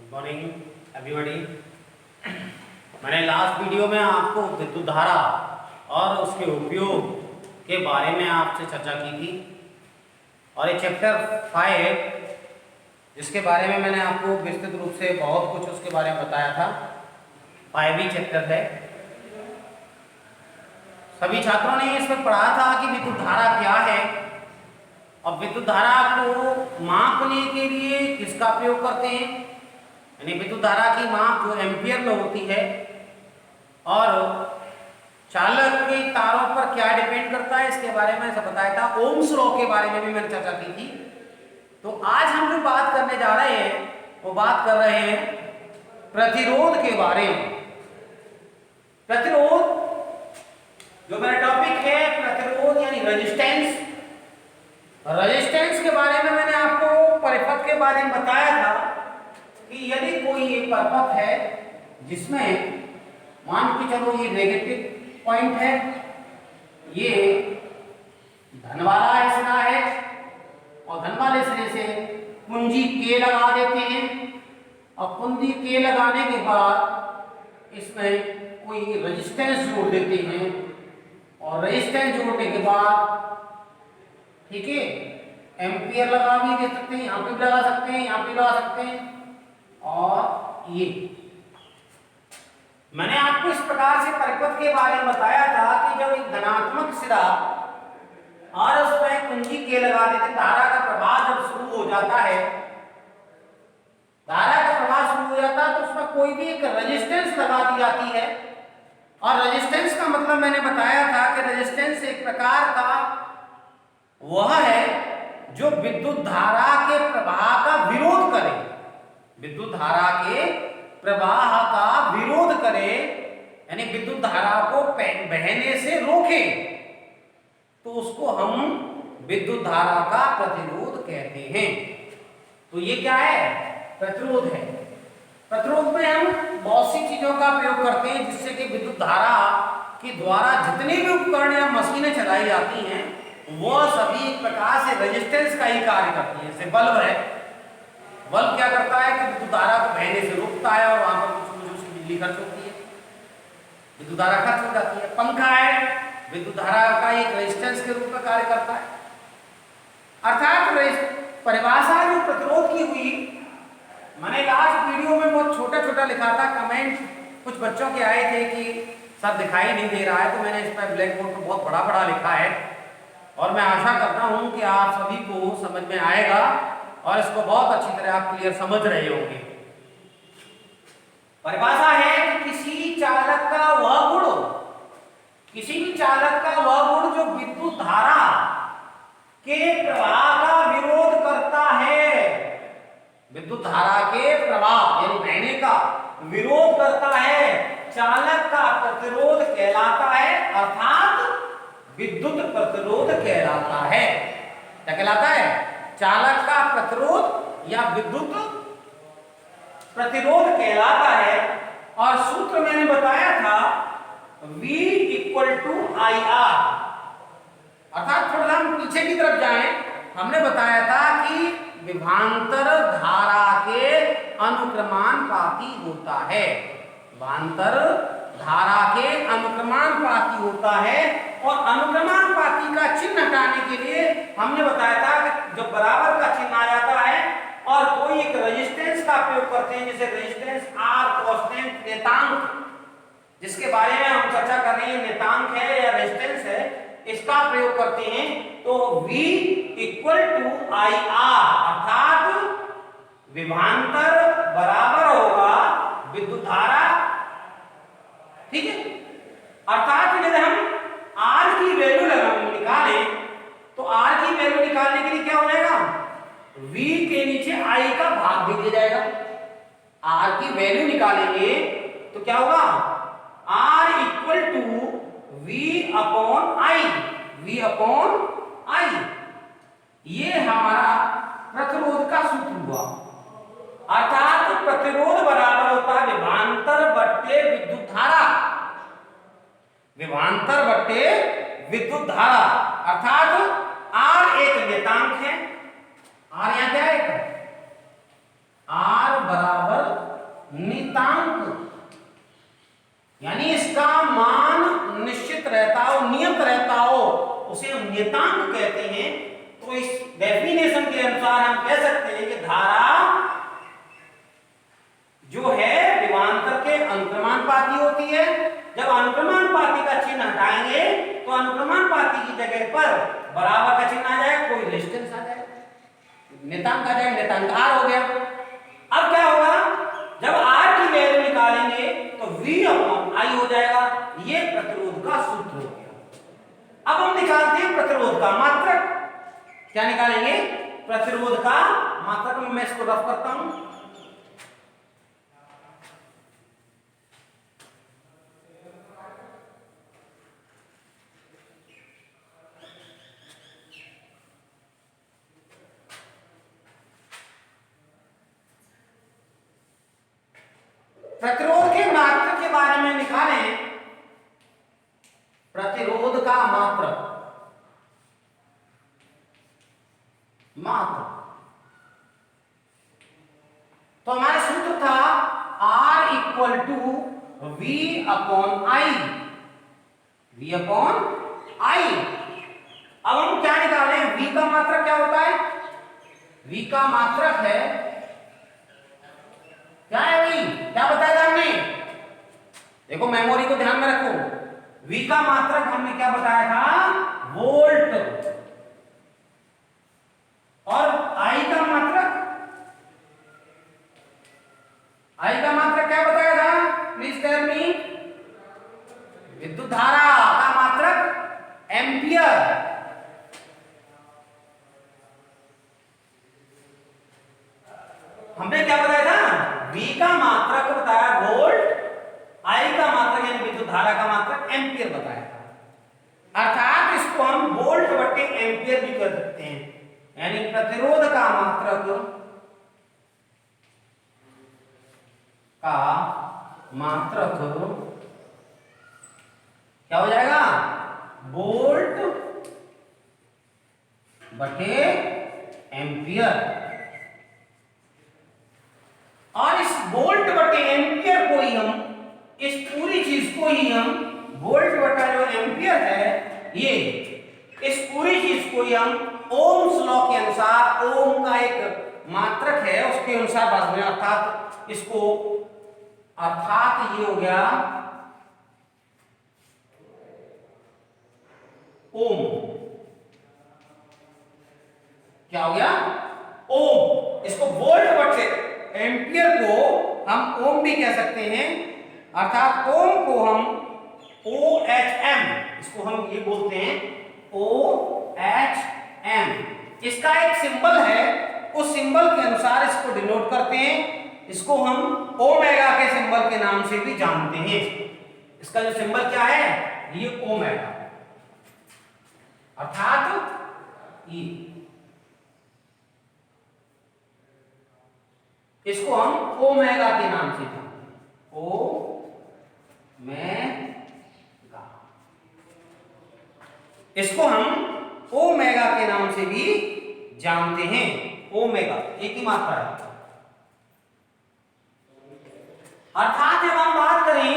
Good morning everybody. मैंने last video में आपको विद्युत धारा और उसके उपयोग के बारे में आपसे चर्चा की थी और ये चैप्टर 5 जिसके बारे में मैंने आपको विस्तृत रूप से बहुत कुछ उसके बारे में बताया था, 5वीं चैप्टर है। सभी छात्रों ने इसमें पढ़ा था कि विद्युत धारा क्या है और विद्युत धारा को मापने के लिए किसका प्रयोग करते हैं, यानी विद्युत धारा की माप जो एम्पियर में होती है और चालक के तारों पर क्या डिपेंड करता है इसके बारे में ऐसा बताया था। ओम्स लॉ के बारे में भी मैंने चर्चा की थी। तो आज हम जो बात करने जा रहे हैं वो बात कर रहे हैं प्रतिरोध के बारे में। प्रतिरोध जो मेरा टॉपिक है, प्रतिरोध यानी रेजिस्टेंस। रेजिस्टेंस के बारे में मैंने आपको परिपथ के बारे में बताया था कि यदि कोई एक परिपथ है जिसमें मान के चलो ये नेगेटिव पॉइंट है, ये धन वाला सिरा है और धन वाले सिरे से कुंजी K लगा देते हैं और कुंजी K लगाने के बाद इसमें कोई रेजिस्टेंस जोड़ देते हैं और रेजिस्टेंस जोड़ने के बाद ठीक है एम्पियर लगा भी दे सकते हैं, यहाँ पे भी लगा सकते हैं, यहाँ पे लगा सकते हैं। और ये मैंने आपको इस प्रकार से परिपथ के बारे में बताया था कि जब एक धनात्मक सिरा और उसमें कुंजी K लगा देते, धारा का प्रवाह जब शुरू हो जाता है, धारा का प्रवाह शुरू हो जाता है तो उसमें कोई भी एक रेजिस्टेंस लगा दी जाती है। और रेजिस्टेंस का मतलब मैंने बताया था कि रेजिस्टेंस एक प्रकार का वह है जो विद्युत धारा के प्रवाह का विरोध करे, विद्युत धारा के प्रवाह का विरोध करे, यानी विद्युत धारा को बहने से रोके, तो उसको हम विद्युत धारा का प्रतिरोध कहते हैं। तो ये क्या है? प्रतिरोध है। प्रतिरोध में हम बहुत सी चीजों का प्रयोग करते हैं जिससे कि विद्युत धारा के द्वारा जितने भी उपकरण या मशीनें चलाई जाती हैं वह सभी एक प्रकार से रेजिस्टेंस का ही कार्य करती है। जैसे बल्ब है, बल्ब क्या करता है कि विद्युत धारा को बहने से रोकता है और वहां पर कुछ उसकी बिजली खर्च होती है, विद्युत धारा खर्च हो जाती है। पंखा है, विद्युत धारा का एक रेजिस्टेंस के रूप में कार्य करता है। अर्थात परिभाषा जो प्रतिरोध की हुई, मैंने लास्ट वीडियो में बहुत छोटा छोटा लिखा था, कमेंट कुछ बच्चों के आए थे कि सर दिखाई नहीं दे रहा है, तो मैंने इस पर ब्लैक बोर्ड पर बहुत बड़ा बड़ा लिखा है और मैं आशा करता हूं कि आप सभी को समझ में आएगा और इसको बहुत अच्छी तरह आप क्लियर समझ रहे होंगे। परिभाषा है कि किसी चालक का वह गुण, किसी भी चालक का वह गुण जो विद्युत धारा के प्रवाह का विरोध करता है, विद्युत धारा के प्रवाह यानी बहने का विरोध करता है, चालक का प्रतिरोध कहलाता है, अर्थात विद्युत प्रतिरोध कहलाता है। क्या कहलाता है? चालक का प्रतिरोध या विद्युत प्रतिरोध कहलाता है। और सूत्र मैंने बताया था V = IR, अर्थात थोड़ा हम पीछे की तरफ जाएं, हमने बताया था कि विभवांतर धारा के अनुक्रमानुपाती होता है, विभवांतर धारा के अनुक्रमानुपाती होता है। और अनुक्रमानुपाती का चिन्ह हटाने के लिए हमने बताया था कि जब बराबर का चिन्ह आ जाता है और कोई एक रेजिस्टेंस का प्रयोग करते हैं, जैसे रेजिस्टेंस R कांस्टेंट नेतांक, जिसके बारे में हम चर्चा कर रहे हैं, नेतांक है या रेजिस्टेंस है, इसका प्रयोग करते हैं तो V = IR, अर्थात विभवांतर बराबर होगा विद्युत धारा। ठीक है, अर्थात यदि हम R की वैल्यू निकालें तो R की वैल्यू निकालने के लिए क्या हो जाएगा? V के नीचे I का भाग दे दिया जाएगा। R की वैल्यू निकालेंगे तो क्या होगा? R = V/I, V/I। ये हमारा प्रतिरोध का सूत्र हुआ, अर्थात प्रतिरोध बराबर होता है विभवांतर बट्टे विद्युत धारा, विभवांतर बट्टे विद्युत धारा, अर्थात R एक नेतांक है, R यहां क्या है? R = नियतांक, यानी इसका मान निश्चित रहता हो, नियत रहता हो, उसे हम नियतांक कहते हैं। तो इस डेफिनेशन के अनुसार हम कह सकते हैं कि धारा जो है विभवांतर के अनुक्रमानुपाती होती है। जब अनुक्रमानुपाती का चिन्ह हटाएंगे तो अनुक्रमानुपाती की जगह पर बराबर का चिन्ह आ जाएगा, कोई रेजिस्टेंस आ जाएगा, नियतांक आ जाएगा, नियतांक R हो गया। अब क्या होगा, जब R की वैल्यू निकालेंगे तो V/I हो जाएगा। ये प्रतिरोध का सूत्र हो गया। अब हम निकालते हैं प्रतिरोध का मात्रक। क्या निकालेंगे? प्रतिरोध का मात्रक। मैं इसको रफ करता हूं। प्रतिरोध के मात्रक के बारे में निकालें। प्रतिरोध का मात्रक, तो हमारा सूत्र था R equal to V/I। V/I। अब हम क्या निकालें? V का मात्रक क्या होता है? V का मात्रक है, क्या है V? क्या बताया था हमने? देखो मेमोरी को ध्यान में रखो। V का मात्रक हमने क्या बताया था? वोल्ट। और I का मात्रक, I का मात्रक क्या बताया था? Please tell me. विद्युत धारा का मात्रक एम्पियर। हमने क्या बताया था? V का मात्रक बताया वोल्ट, I का मात्रक यानी विद्युत धारा का मात्रक एम्पियर बताया था। अर्थात इसको हम वोल्ट बटे एम्पियर भी कर सकते हैं। यानी प्रतिरोध का मात्रक क्या हो जाएगा? वोल्ट बटे एम्पियर। और इस वोल्ट बटे एम्पियर को ही हम, इस पूरी चीज को ही हम वोल्ट बटा जो एम्पियर है, ये इस पूरी चीज को ही हम ओम्स लॉ के अनुसार, ओम का एक मात्रक है उसके अनुसार बात में, अर्थात इसको, अर्थात ये हो गया ओम। क्या हो गया? ओम। इसको वोल्ट बटे एम्पियर को हम ओम भी कह सकते हैं। अर्थात ओम को हम OHM, इसको हम ये बोलते हैं OHM। इसका एक सिंबल है, उस सिंबल के अनुसार इसको डिनोट करते हैं। इसको हम ओमेगा के सिंबल के नाम से भी जानते हैं। इसका जो सिंबल क्या है? ये ओमेगा, अर्थात ई। इसको हम ओमेगा के नाम से जानते हैं। ओमेगा, इसको हम ओमेगा के नाम से भी जानते हैं। ओमेगा एक ही मात्रा है। अर्थात जब हम बात करें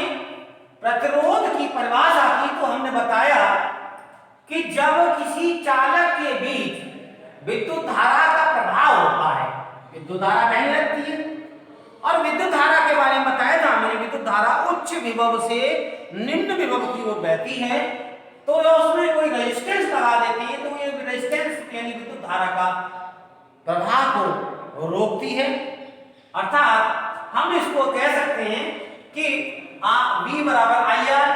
प्रतिरोध की परिभाषा की, तो हमने बताया कि जब किसी चालक के बीच विद्युत धारा का प्रभाव होता है, विद्युत धारा बहने लगती है। और विद्युत धारा के बारे में बताया था हमने, विद्युत धारा उच्च विभव से निम्न विभव की ओर बहती है। तो जब उसमें कोई रेजिस्टेंस लगा देती है, तो ये रेजिस्टेंस यानी विद्युत धारा का प्रभाव को रोकती है। अर्थात हम इसको कह सकते हैं कि V बराबर IR,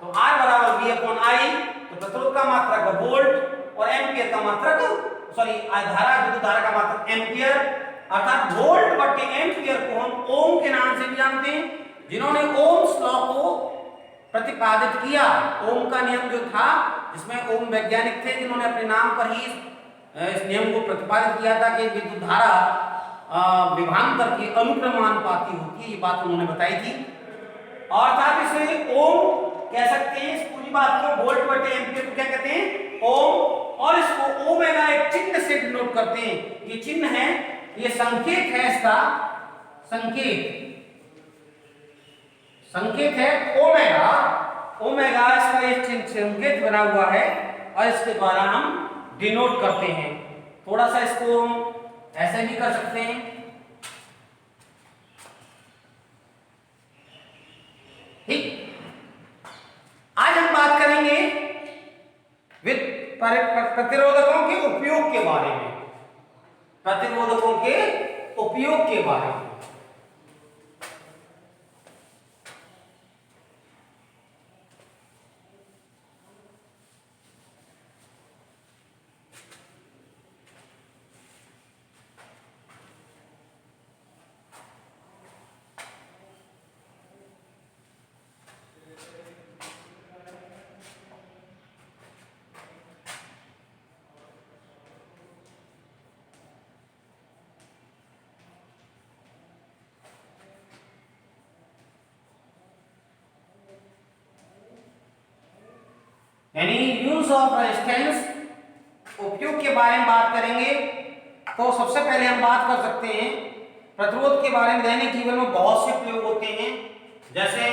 तो R बराबर V/I। तो प्रतिरोध का मात्रक वोल्ट और एम्पियर का मात्रक, सॉरी धारा, विद्युत धारा का मात्रक एम्पियर। अर्थात वोल्ट बटे एम्पियर को हम ओम के नाम से भी जानते हैं। जिन्होंने ओम्स लॉ को प्रतिपादित किया, ओम का नियम जो था, जिसमें ओम वैज्ञानिक थे जिन्होंने अपने नाम पर ही इस नियम को प्रतिपादित किया था कि विद्युत धारा विभवांतर के अनुक्रमानुपाती होती है, ये बात उन्होंने बताई थी। और अर्थात इसे ओम कह सकते हैं। इस पूरी बात को वोल्ट बटे एम्पियर को क्या कहते हैं? ओम। और इसको ओमेगा एक चिन्ह से डिनोट करते हैं। ये चिन्ह है, ये संकेत है, इसका संकेत संकेत है ओमेगा। ओमेगा इसका एक संकेत बना हुआ है और इसके द्वारा हम डिनोट करते हैं। थोड़ा सा इसको ऐसे भी कर सकते हैं। ठीक, आज हम बात करेंगे प्रतिरोधकों के उपयोग के बारे में। प्रतिरोधकों के उपयोग के बारे में। यानी यूज ऑफ रेजिस्टेंस, उपयोग के बारे में बात करेंगे। तो सबसे पहले हम बात कर सकते हैं प्रतिरोध के बारे में। दैनिक जीवन में बहुत से प्रयोग होते हैं, जैसे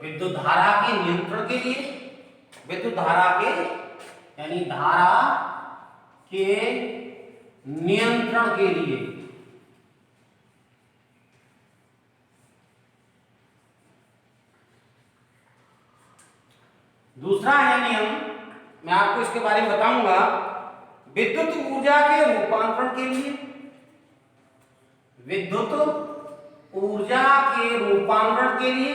विद्युत धारा के नियंत्रण के लिए, विद्युत धारा के यानी धारा के नियंत्रण के लिए। दूसरा है नियम, मैं आपको इसके बारे में बताऊंगा, विद्युत ऊर्जा के रूपांतरण के लिए। विद्युत ऊर्जा के रूपांतरण के लिए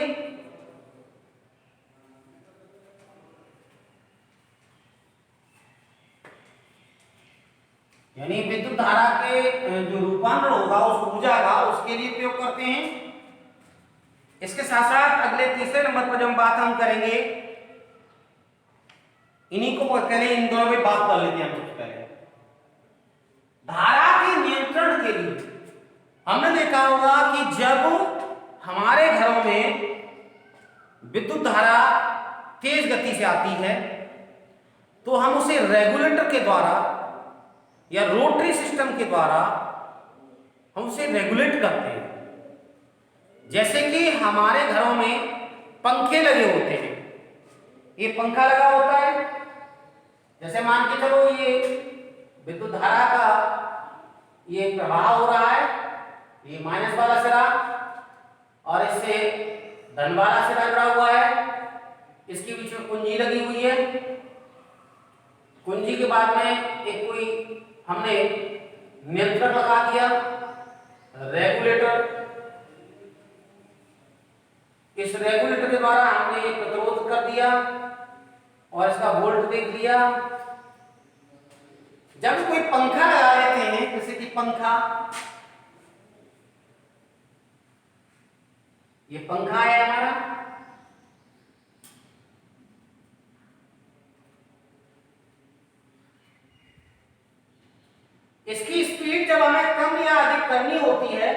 यानी विद्युत धारा के जो रूपांतरण होगा उस ऊर्जा का, उसके लिए प्रयोग करते हैं। इसके साथ साथ अगले तीसरे नंबर पर जो बात हम करेंगे, इन्हीं को पहले इन दोनों में बात कर लेते हैं। हम सबसे पहले धारा के नियंत्रण के लिए हमने देखा होगा कि जब हमारे घरों में विद्युत धारा तेज गति से आती है तो हम उसे रेगुलेटर के द्वारा या रोटरी सिस्टम के द्वारा हम उसे रेगुलेट करते हैं। जैसे कि हमारे घरों में पंखे लगे होते हैं, ये पंखा लगा होता है, जैसे मान के चलो ये विद्युत धारा का ये प्रवाह हो रहा है, ये माइनस वाला सिरा और इससे धन वाला सिरा जुड़ा हुआ है, इसके बीच में कुंजी लगी हुई है। कुंजी के बाद में एक कोई हमने नियंत्रक लगा दिया, रेगुलेटर। इस रेगुलेटर के द्वारा हमने एक प्रतिरोध कर दिया और इसका वोल्ट देख लिया। जब कोई पंखा लगा लेते हैं, जैसे कि पंखा, ये पंखा है हमारा, इसकी स्पीड जब हमें कम या अधिक करनी होती है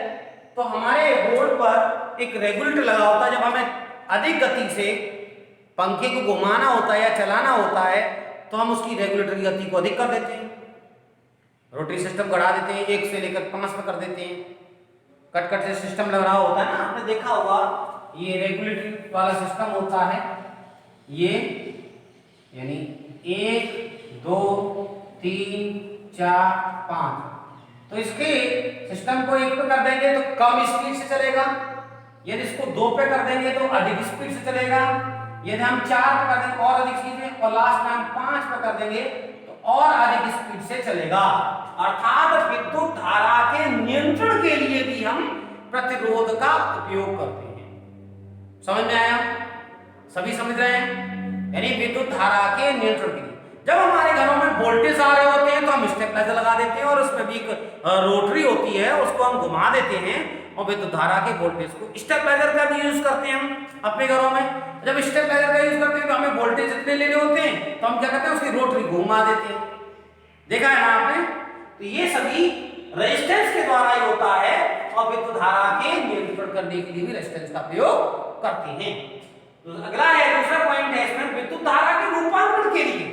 तो हमारे बोर्ड पर एक रेगुलेटर लगा होता है। जब हमें अधिक गति से पंखे को घुमाना होता है या चलाना होता है तो हम उसकी रेगुलेटर की गति को अधिक कर देते हैं, रोटरी सिस्टम बढ़ा देते हैं, 1 से लेकर 5 पे कर देते हैं। कट कट से सिस्टम लग रहा होता है ना, आपने देखा होगा, ये रेगुलेटरी वाला सिस्टम होता है। ये यानी 1 2 3 4 5, तो इसके सिस्टम को 1 पे कर देंगे तो कम स्पीड से चलेगा, यदि इसको 2 पे कर देंगे तो अधिक स्पीड से चलेगा, यदि हम 4 पे कर देंगे और अधिक स्पीड में, और लास्ट में हम 5 पे कर देंगे तो और अधिक स्पीड से चलेगा। अर्थात विद्युत धारा के नियंत्रण के लिए भी हम प्रतिरोध का उपयोग करते हैं। समझ में आया? सभी समझ रहे हैं? यानी विद्युत धारा के नियंत्रण के लिए जब हमारे घरों में वोल्टेज आ रहे होते हैं तो हम स्टेबलाइजर लगा देते हैं और उसमें भी एक रोटरी होती है, उसको हम घुमा देते हैं और विद्युत धारा के वोल्टेज को, स्टेबलाइजर का भी यूज करते हैं हम अपने घरों में। जब स्टेबलाइजर का यूज करते हैं तो हमें वोल्टेज इतने लेने होते हैं तो हम क्या करते हैं, उसकी रोटरी घुमा देते हैं। देखा है ना आपने? तो ये सभी रेजिस्टेंस के द्वारा ही होता है और विद्युत धारा के नियंत्रण करने के लिए भी रेजिस्टेंस का प्रयोग करते हैं। तो अगला है, दूसरा पॉइंट है इसमें, विद्युत धारा के रूपांतरण के लिए।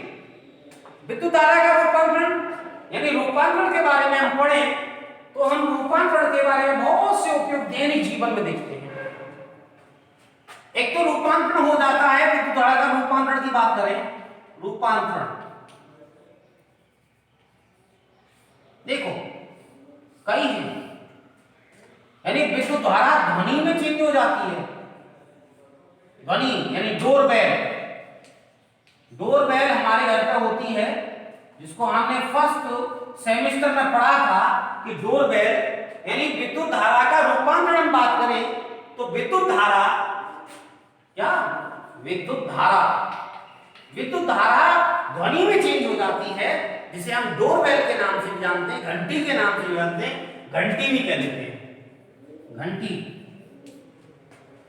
विद्युत धारा का रूपांतरण यानी रूपांतरण के बारे में हम पढ़ें तो हम रूपांतरण के बारे में बहुत से उपयोग दैनिक जीवन में देखते हैं। रूपांतरण हो जाता है, विद्युत धारा का रूपांतरण की बात करें, रूपांतरण देखो कई है, यानी विद्युत धारा ध्वनि में चेंज हो जाती है। ध्वनि यानी डोरबेल, डोरबेल हमारे घर पर होती है, जिसको हमने फर्स्ट सेमेस्टर में पढ़ा था कि डोरबेल यानी विद्युत धारा का रूपांतरण हम बात करें तो विद्युत धारा क्या, विद्युत धारा, विद्युत धारा ध्वनि में चेंज हो जाती है, जिसे हम डोरबेल के नाम से भी जानते हैं, घंटी के नाम से भी जानते हैं, घंटी भी कह लेते हैं, घंटी।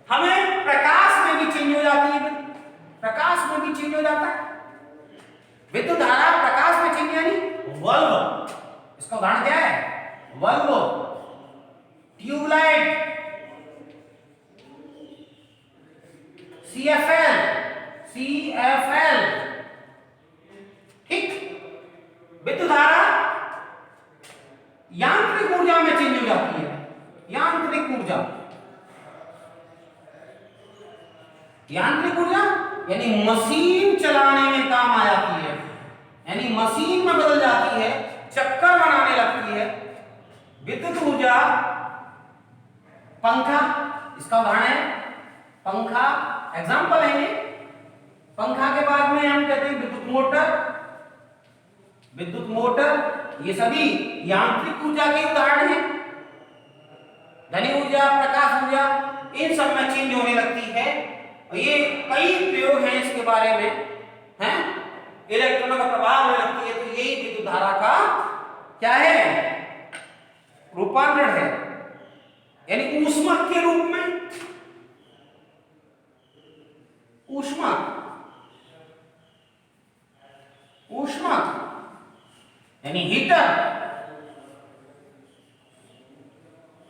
हमें प्रकाश में भी चेंज हो जाती है, प्रकाश में भी चेंज हो जाता है विद्युत धारा, प्रकाश में चेंज यानी बल्ब, इसका उदाहरण क्या है, बल्ब, ट्यूबलाइट, CFL, CFL, ठीक। विद्युत धारा यांत्रिक ऊर्जा में चेंज हो जाती है, यांत्रिक ऊर्जा, यांत्रिक ऊर्जा यानी मशीन चलाने में काम आ जाती है, यानी मशीन में बदल जाती है, चक्कर बनाने लगती है। विद्युत ऊर्जा पंखा, इसका उदाहरण है पंखा, एग्जांपल है ये। पंखा के बाद में हम कहते हैं विद्युत मोटर, विद्युत मोटर, ये सभी यांत्रिक ऊर्जा के उदाहरण हैं। ध्वनि ऊर्जा, प्रकाश ऊर्जा, इन सब में चेंज होने लगती है। ये कई प्रयोग हैं इसके बारे में, हैं, इलेक्ट्रॉनों का प्रभाव होने लगती है, तो यही विद्युत धारा का क्या है, रूपांतरण है, यानी ऊष्मक के रूप में, ऊष्मक, ऊष्मक यानी हीटर,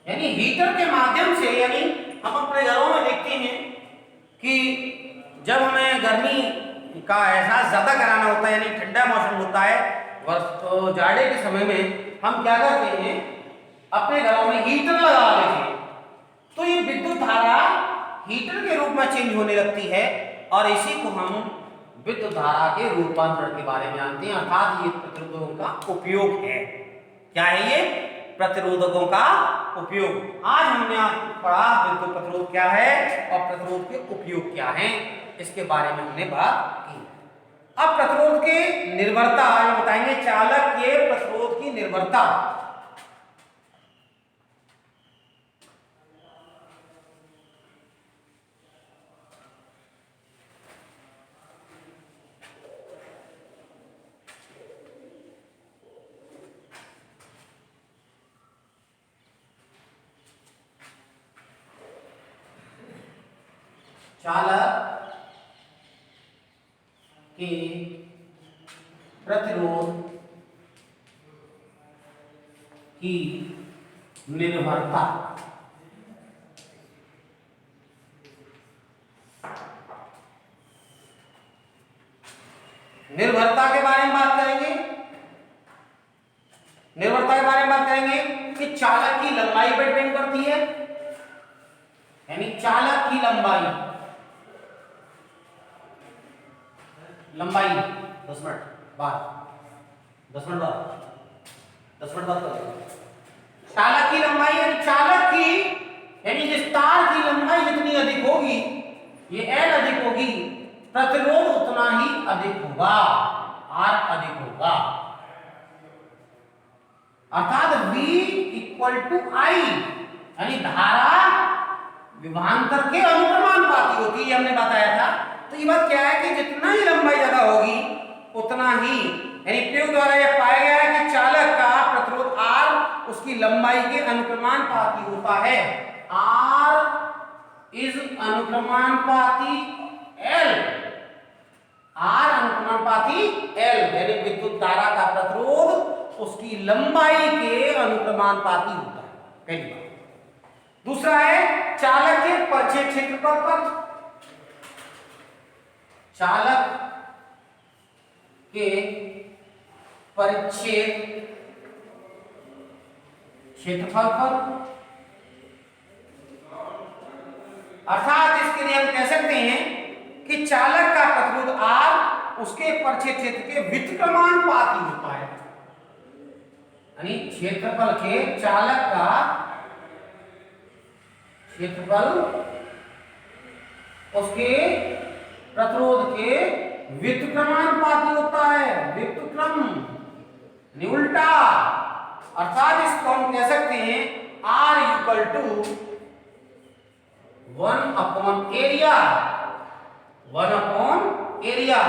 यानी हीटर के माध्यम से, यानी हम अपने घरों में देखते हैं कि जब हमें गर्मी का एहसास ज्यादा कराना होता है, यानी ठंडा मौसम होता है, तो जाड़े के समय में हम क्या करते हैं, अपने घरों में हीटर लगा लेते हैं, तो ये विद्युत धारा हीटर के रूप में चेंज होने लगती है, और इसी को हम विद्युत धारा के रूपांतरण के बारे में जानते हैं, अर्थात ये प्रतिरोधकों का उपयोग है। क्या है ये, प्रतिरोधकों का उपयोग। आज हमने पढ़ा विद्युत प्रतिरोध क्या है और प्रतिरोध के उपयोग क्या हैं, इसके बारे में हमने बात की। अब प्रतिरोध के निर्भरता आज बताएंगे, चालक के प्रतिरोध की निर्भरता। चालक के प्रतिरोध की निर्भरता। निर्भरता के बारे में बात करेंगे, निर्भरता के बारे में बात करेंगे कि चालक की लंबाई पर डिपेंड करती है, यानी चालक की लंबाई, लंबाई 10 मिनट बाद, 10 मिनट बाद, 10 मिनट बाद करेंगे। चालक की लंबाई यानी चालक की, यानी जिस तार की लंबाई जितनी अधिक होगी, ये L अधिक होगी, प्रतिरोध उतना ही अधिक होगा, R अधिक होगा, अर्थात V = I, यानी धारा विभवांतर के अनुक्रमानुपाती होती है, हमने बताया था। तो ये बात क्या है कि जितना ही लंबाई ज्यादा होगी उतना ही, यानी प्रयोग द्वारा यह पाया गया है कि चालक का प्रतिरोध R उसकी लंबाई के अनुक्रमानुपाती होता है। R इज अनुक्रमानुपाती L, R अनुक्रमानुपाती L, यानी विद्युत धारा का प्रतिरोध उसकी लंबाई के अनुक्रमानुपाती होता है, पहली बात। दूसरा है चालक के परिच्छेद क्षेत्रफल पर, चालक के परिच्छेद क्षेत्रफल पर, अर्थात इसके लिए हम कह सकते हैं कि चालक का प्रतिरोध R उसके परिक्षेत्र क्षेत्र के व्युत्क्रमानुपाती होता है, यानी क्षेत्रफल के चालक का क्षेत्रफल उसके प्रतिरोध के व्युत्क्रमानुपाती होता है, व्युत्क्रम उल्टा। अर्थात इसको हम कह सकते हैं R इक्वल टू 1/एरिया, 1/एरिया,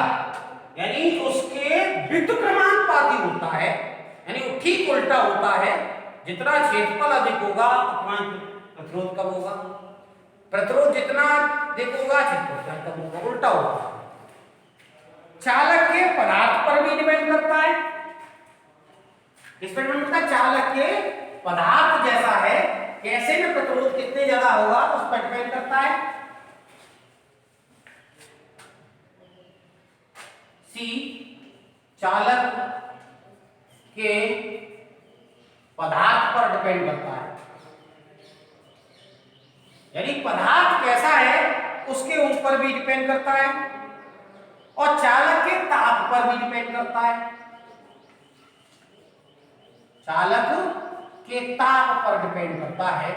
यानी उसके व्युत्क्रमानुपाती होता है, यानी वो ठीक उल्टा होता है। जितना क्षेत्रफल अधिक होगा उतना प्रतिरोध कम होगा, प्रतिरोध जितना अधिक होगा क्षेत्रफल कम होगा, उल्टा होगा। चालक के पदार्थ पर भी डिपेंड करता है, किस पर डिपेंड करता है? चालक के पदार्थ जैसा है, कैसे में प्रतिरोध कितने ज्यादा होगा उस पर डिपेंड करता है। सी, चालक के पदार्थ पर डिपेंड करता है, यानी पदार्थ कैसा है उसके ऊपर भी डिपेंड करता है, और चालक के ताप पर भी डिपेंड करता है, चालक के ताप पर डिपेंड करता है।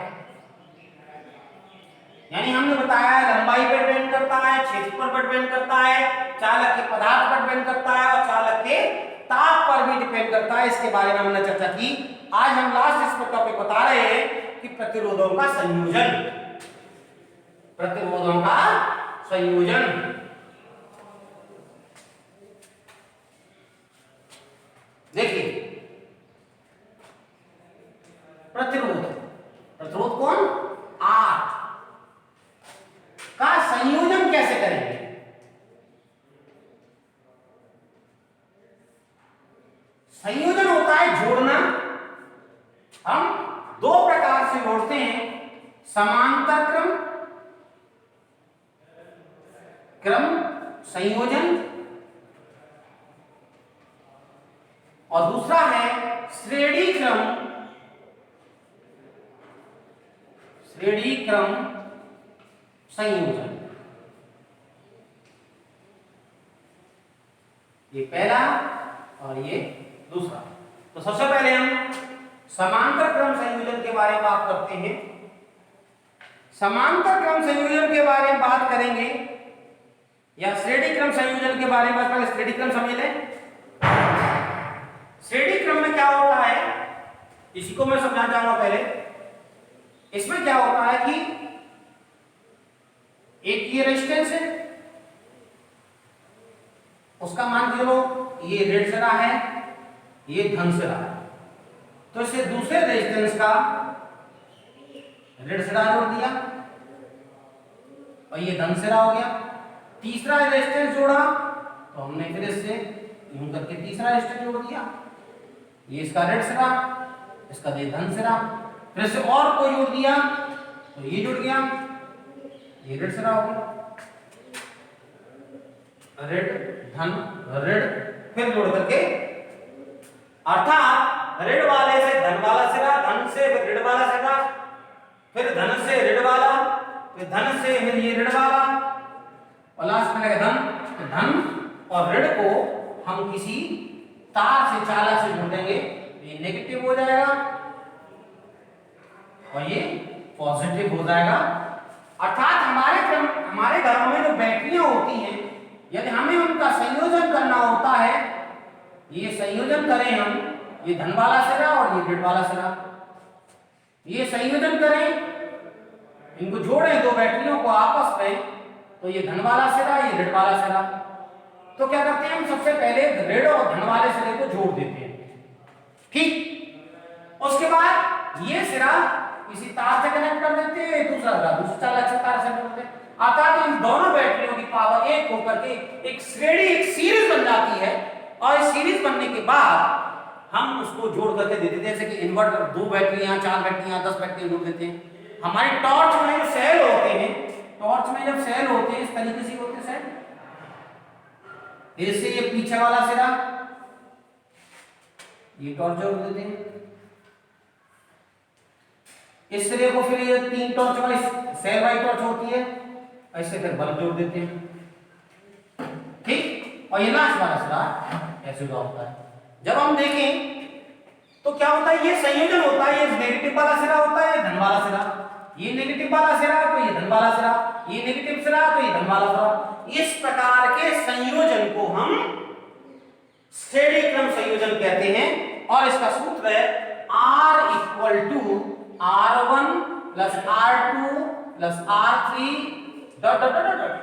यानी हमने बताया लंबाई पर डिपेंड करता है, क्षेत्रफल पर डिपेंड करता है, चालक के पदार्थ पर डिपेंड करता है, और चालक के ताप पर भी डिपेंड करता है। इसके बारे में हमने चर्चा की। आज हम लास्ट इस टॉपिक बता रहे हैं कि प्रतिरोधों का संयोजन, प्रतिरोधों का संयोजन। देखिए प्रतिरोध, प्रतिरोध कौन? R का संयोजन कैसे करेंगे? संयोजन होता है जोड़ना। हम दो प्रकार से जोड़ते हैं, समांतर क्रम क्रम संयोजन, और दूसरा है श्रेणी क्रम, श्रेणी क्रम संयोजन। ये पहला और ये दूसरा। तो सबसे पहले हम समांतर क्रम संयोजन के बारे में बात करते हैं। समांतर क्रम संयोजन के बारे में बात करेंगे या श्रेणी क्रम संयोजन के बारे में बात करेंगे। श्रेणी क्रम समझ लें। श्रेणी क्रम में क्या होता है इसी को मैं समझाना चाहूंगा। पहले इसमें क्या होता है कि एक ये रेजिस्टेंस है, उसका मान लो ये ऋण सिरा है, ये धन सिरा है, तो इसे दूसरे रेजिस्टेंस का ऋण सिरा जोड़ दिया और ये धन सिरा हो गया। तीसरा रेजिस्टेंस जोड़ा तो हमने फिर इससे यूं करके तीसरा रेजिस्टेंस जोड़ दिया, ये इसका ऋण सिरा, इसका ये धन सिरा, फिर से और को जोड़ दिया तो ये जुड़ गया, ये ऋण सिरा हो गया, ऋण धन ऋण, फिर जोड़ करके, अर्थात ऋण वाले से धन वाला सिरा, धन से फिर ऋण वाला सिरा, फिर धन से ऋण वाला, फिर धन से फिर ये ऋण वाला, और लास्ट में धन। तो धन और ऋण को हम किसी तार से चालक से जोड़ देंगे, ये नेगेटिव हो जाएगा और ये पॉजिटिव हो जाएगा। अर्थात हमारे घरों में जो बैटरियां होती हैं, यदि हमें उनका संयोजन करना होता है, ये संयोजन करें हम, ये धन वाला सिरा और ये ऋण वाला सिरा, ये संयोजन करें, इनको जोड़ें दो बैटरियों को आपस में, तो ये धन वाला सिरा, ये ऋण वाला सिरा। तो क्या करते हैं हम, सबसे पहले ऋण और धन वाले सिरे को जोड़ देते हैं, ठीक। उसके बाद ये सिरा किसी तार से कनेक्ट कर देते हैं, दूसरा चालक से तार से जोड़ते हैं। अर्थात इन दोनों बैटरियों की पावर एक होकर के एक श्रेणी, एक सीरीज बन जाती है, और इस सीरीज बनने के बाद हम उसको जोड़ करके देते हैं। जैसे कि इन्वर्टर, 2 बैटरियां, 4 बैटरियां, 10 बैटरियां जोड़ देते हैं। हमारी टॉर्च में जो सेल होते हैं, टॉर्च में जब सेल होते हैं इस तरीके से होते हैं सेल, फिर से ये पीछे वाला सिरा, ये टॉर्च जोड़ देते हैं, इस सिरे को फिर ये 3 टॉर्च वाली सेल वाली टॉर्च होती है, ऐसे फिर बल्ब जोड़ देते हैं। और ये लास्ट वाला सिरा ऐसे जुड़ा होता है। जब हम देखें तो क्या होता है, ये संयोजन होता है, ये नेगेटिव वाला सिरा होता है, धन वाला सिरा, ये नेगेटिव वाला सिरा तो ये धन वाला सिरा, ये नेगेटिव सिरा तो ये धन वाला सिरा। इस प्रकार के संयोजन को हम श्रेणी क्रम संयोजन कहते हैं। और इसका सूत्र है R equal to R1 plus R2 plus R3 dot dot dot dot,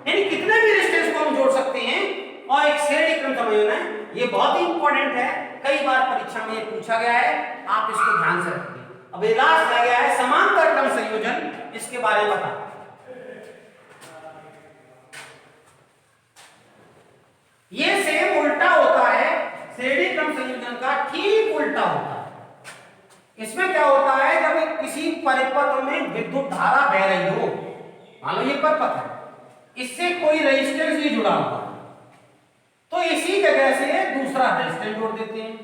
यानी कितने भी रेजिस्टेंस को हम जोड़ सकते हैं और एक श्रेणी क्रम संयोजन है। ये बहुत ही इंपॉर्टेंट है, कई बार परीक्षा में ये पूछा गया है, आप इसको ध्यान से रखिए। अब ये लास्ट आ गया है समांतर क्रम संयोजन, इसके बारे में बता। ये सेम उल्टा होता है, श्रेणी क्रम संयोजन का ठीक उल्टा होता है। इसमें क्या होता है, जब किसी परिपथ में विद्युत धारा बह रही हो, मान लो ये परिपथ है, इससे कोई रेजिस्टेंस नहीं जुड़ा हुआ, तो इसी जगह से दूसरा रेजिस्टेंस जोड़ देते हैं,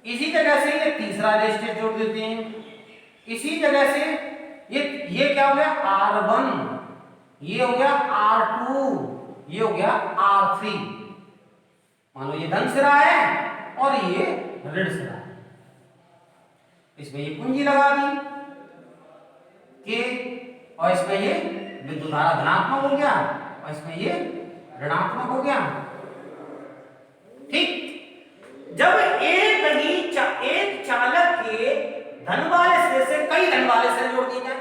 इसी जगह से ये तीसरा रेजिस्टेंस जोड़ देते हैं, इसी जगह से ये क्या हो गया R1, ये हो गया R2, ये हो गया R3। मान लो ये धन सिरा है और ये ऋण सिरा है, इसमें ये कुंजी लगा दी के, और इसमें ये विद्युत धारा धनात्मक हो गया और इसमें ये ऋणात्मक हो गया। ठीक, जब एक चालक के धन वाले सिरे से कई धन वाले सिरे जोड़ दिए जाए,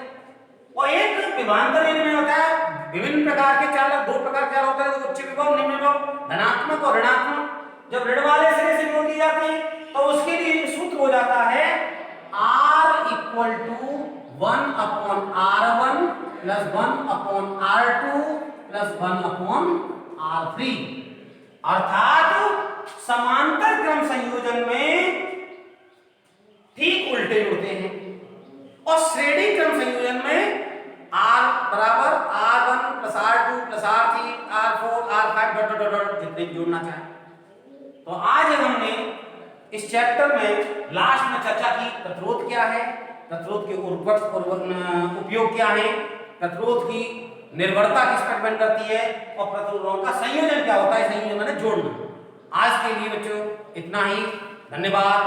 और एक विभवांतर में होता है विभिन्न प्रकार के चालक, दो प्रकार के चालक होते हैं, उच्च विभव निम्न विभव, धनात्मक और ऋणात्मक। जब ऋण वाले सिरे से जोड़ दी जाती है तो उसके लिए सूत्र हो जाता है R equal to 1 upon R1 plus 1 upon R2 plus 1 upon R3। अर्थात समांतर क्रम संयोजन में ठीक उल्टे जुड़ते हैं, और श्रेणी क्रम संयोजन में R बराबर R1 plus R2 plus R3 R4 R5 dot dot dot जितने जोड़ना चाहे। तो आज हमने इस चैप्टर में लास्ट में चर्चा की प्रतिरोध क्या है, प्रतिरोध के उपयोग क्या है, प्रतिरोध की निर्भरता किस पर डिपेंड करती है, और प्रतिरोधों का संयोजन क्या होता है, संयोजन मैंने जोड़ना। आज के लिए बच्चों इतना ही, धन्यवाद।